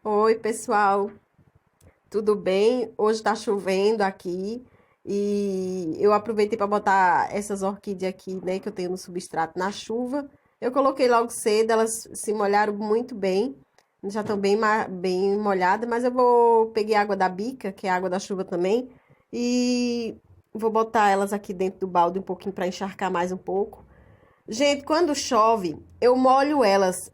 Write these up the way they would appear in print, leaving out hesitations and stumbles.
Oi, pessoal, tudo bem? Hoje tá chovendo aqui e eu aproveitei para botar essas orquídeas aqui, né, que eu tenho no substrato na chuva. Eu coloquei logo cedo, elas se molharam muito bem, já estão bem molhadas, mas eu vou peguei água da bica, que é água da chuva também, e vou botar elas aqui dentro do balde um pouquinho para encharcar mais um pouco. Gente, quando chove, eu molho elas.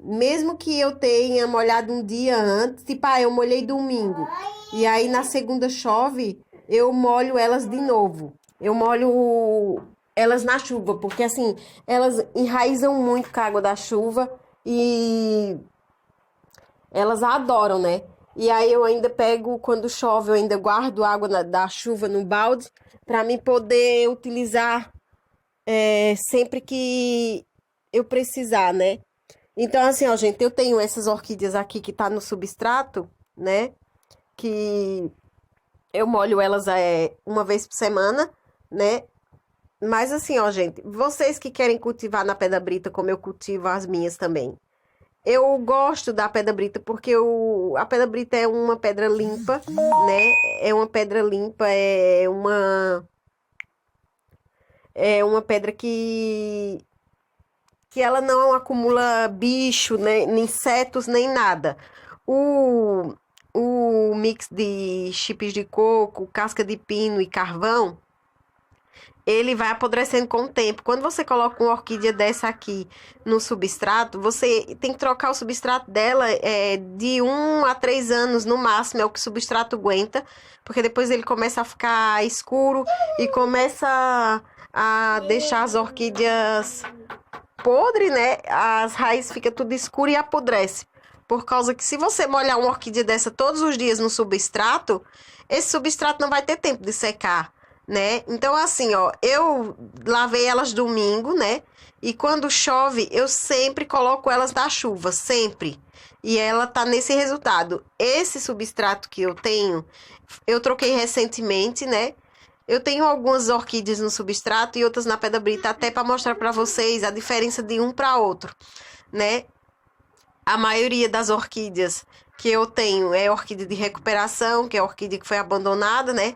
Mesmo que eu tenha molhado um dia antes, tipo, eu molhei domingo. E aí na segunda chove, eu molho elas de novo. Eu molho elas na chuva, porque assim, elas enraizam muito com a água da chuva e elas adoram, né? E aí eu ainda pego, quando chove, eu ainda guardo água da chuva no balde para mim poder utilizar sempre que eu precisar, né? Então, assim, ó, gente, eu tenho essas orquídeas aqui que tá no substrato, né? Que eu molho elas uma vez por semana, né? Mas assim, ó, gente, vocês que querem cultivar na pedra brita, como eu cultivo as minhas também. Eu gosto da pedra brita porque a pedra brita é uma pedra limpa, né? É uma pedra limpa, é uma pedra que ela não acumula bicho, né, nem insetos, nem nada. O, o mix de chips de coco, casca de pino e carvão, ele vai apodrecendo com o tempo. Quando você coloca uma orquídea dessa aqui no substrato, você tem que trocar o substrato dela de 1 a 3 anos no máximo, é o que o substrato aguenta, porque depois ele começa a ficar escuro e começa a deixar as orquídeas podre, né? As raízes ficam tudo escuro e apodrece. Por causa que se você molhar uma orquídea dessa todos os dias no substrato, esse substrato não vai ter tempo de secar, né? Então, assim, ó, eu lavei elas domingo, né? E quando chove, eu sempre coloco elas na chuva, sempre. E ela tá nesse resultado. Esse substrato que eu tenho, eu troquei recentemente, né? Eu tenho algumas orquídeas no substrato e outras na pedra brita, até para mostrar para vocês a diferença de um para outro, né? A maioria das orquídeas que eu tenho é orquídea de recuperação, que é orquídea que foi abandonada, né?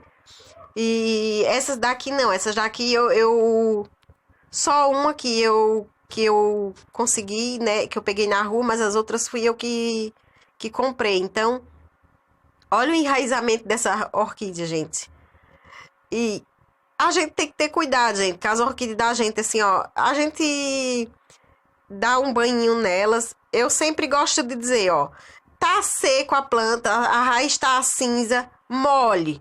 E essas daqui não, essas daqui só uma que eu consegui, né, que eu peguei na rua, mas as outras fui eu que comprei. Então, olha o enraizamento dessa orquídea, gente. E a gente tem que ter cuidado, gente, que as orquídeas da gente, assim, ó, a gente dá um banhinho nelas. Eu sempre gosto de dizer, ó, tá seco a planta, a raiz tá cinza, molhe.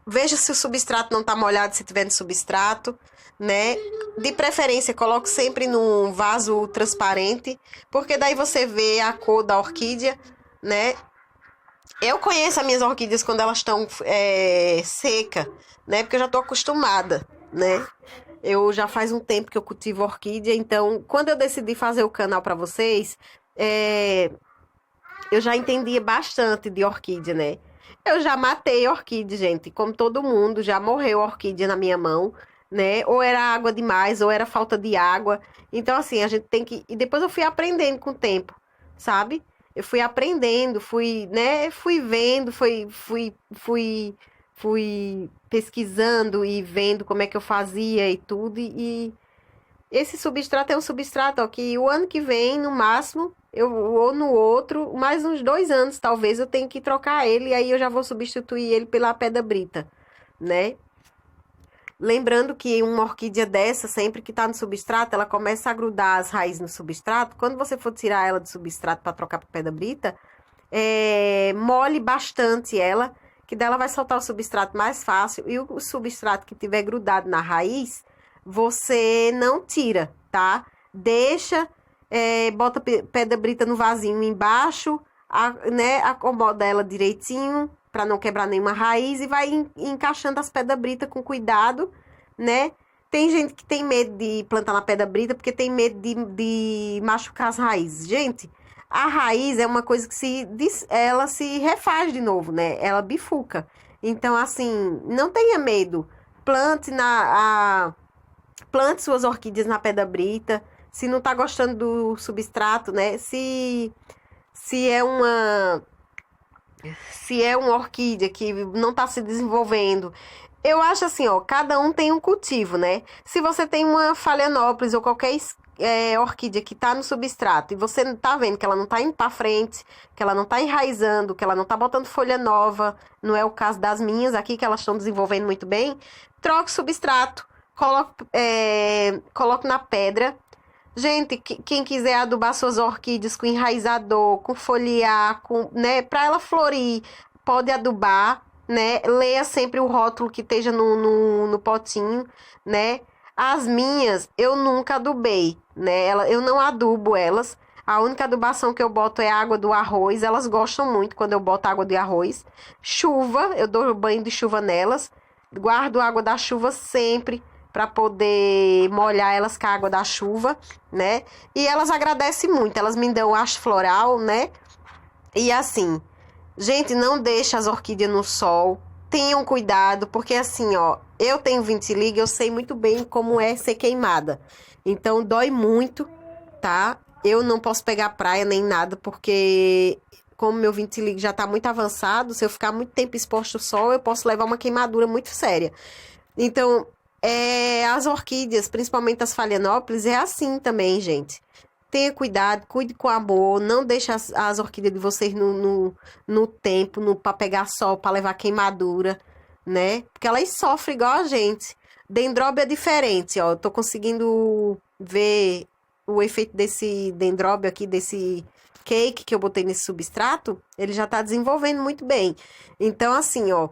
Veja se o substrato não tá molhado, se tiver no substrato, né? De preferência, coloque sempre num vaso transparente, porque daí você vê a cor da orquídea, né? Eu conheço as minhas orquídeas quando elas estão seca, né? Porque eu já tô acostumada, né? Eu já faz um tempo que eu cultivo orquídea, então quando eu decidi fazer o canal para vocês, é, eu já entendia bastante de orquídea, né? Eu já matei orquídea, gente, como todo mundo, já morreu orquídea na minha mão, né? Ou era água demais, ou era falta de água. Então, assim, a gente tem que. E depois eu fui aprendendo com o tempo, sabe? Eu fui aprendendo, fui, né? Fui vendo, fui pesquisando e vendo como é que eu fazia e tudo. E esse substrato é um substrato, ó, que o ano que vem, no máximo, ou no outro, mais uns 2 anos, talvez, eu tenho que trocar ele, e aí eu já vou substituir ele pela pedra brita, né? Lembrando que uma orquídea dessa, sempre que tá no substrato, ela começa a grudar as raízes no substrato. Quando você for tirar ela do substrato para trocar por pedra brita, molhe bastante ela, que dela vai soltar o substrato mais fácil. E o substrato que tiver grudado na raiz, você não tira, tá? Deixa, bota pedra brita no vasinho embaixo, né? Acomoda ela direitinho para não quebrar nenhuma raiz e vai encaixando as pedras brita com cuidado, né? Tem gente que tem medo de plantar na pedra brita porque tem medo de machucar as raízes. Gente, a raiz é uma coisa que ela se refaz de novo, né? Ela bifuca. Então, assim, não tenha medo. Plante plante suas orquídeas na pedra brita. Se não tá gostando do substrato, né? se é uma se é uma orquídea que não está se desenvolvendo. Eu acho assim, ó, cada um tem um cultivo, né? Se você tem uma Phalaenopsis ou qualquer orquídea que tá no substrato e você não tá vendo que ela não tá indo pra frente, que ela não tá enraizando, que ela não tá botando folha nova, não é o caso das minhas aqui, que elas estão desenvolvendo muito bem, troque o substrato, coloque na pedra. Gente, quem quiser adubar suas orquídeas com enraizador, com foliar, né, para ela florir, pode adubar, né? Leia sempre o rótulo que esteja no potinho, né? As minhas eu nunca adubei, né? Eu não adubo elas. A única adubação que eu boto é a água do arroz. Elas gostam muito quando eu boto água de arroz. Chuva, eu dou banho de chuva nelas. Guardo a água da chuva sempre para poder molhar elas com a água da chuva, né? E elas agradecem muito. Elas me dão haste floral, né? E assim, gente, não deixa as orquídeas no sol. Tenham cuidado, porque assim, ó, eu tenho vitiligo, eu sei muito bem como é ser queimada. Então dói muito, tá? Eu não posso pegar praia nem nada, porque como meu vitiligo já tá muito avançado, se eu ficar muito tempo exposto ao sol, eu posso levar uma queimadura muito séria. Então, as orquídeas, principalmente as Phalaenopsis, é assim também, gente. Tenha cuidado, cuide com amor, não deixe as orquídeas de vocês no tempo, para pegar sol, para levar queimadura, né? Porque elas sofrem igual a gente. Dendróbio é diferente, ó. Eu tô conseguindo ver o efeito desse dendróbio aqui, desse cake que eu botei nesse substrato, ele já tá desenvolvendo muito bem. Então, assim, ó,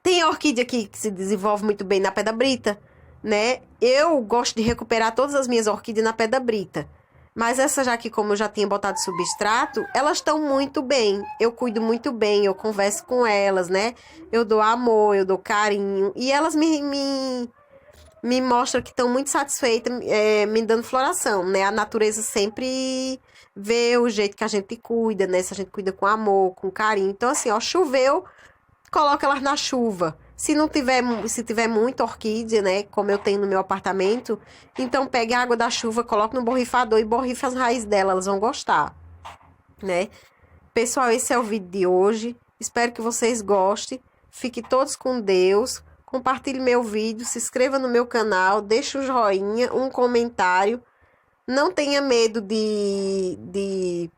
tem orquídea aqui que se desenvolve muito bem na pedra brita, né? Eu gosto de recuperar todas as minhas orquídeas na pedra brita. Mas essa já que, como eu já tinha botado substrato, elas estão muito bem. Eu cuido muito bem, eu converso com elas, né? Eu dou amor, eu dou carinho. E elas me mostram que estão muito satisfeitas, me dando floração, né? A natureza sempre vê o jeito que a gente cuida, né? Se a gente cuida com amor, com carinho. Então, assim, ó, choveu, coloca elas na chuva. Se tiver muita orquídea, né, como eu tenho no meu apartamento, então pegue a água da chuva, coloque no borrifador e borrife as raízes dela, elas vão gostar, né? Pessoal, esse é o vídeo de hoje. Espero que vocês gostem. Fiquem todos com Deus. Compartilhe meu vídeo, se inscreva no meu canal, deixe um joinha, um comentário. Não tenha medo de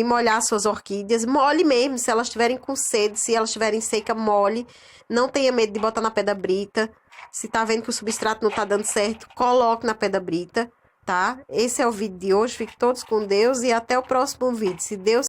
molhar suas orquídeas. Molhe mesmo, se elas estiverem com sede, se elas estiverem seca, molhe. Não tenha medo de botar na pedra brita. Se tá vendo que o substrato não tá dando certo, coloque na pedra brita, tá? Esse é o vídeo de hoje. Fiquem todos com Deus e até o próximo vídeo. Se Deus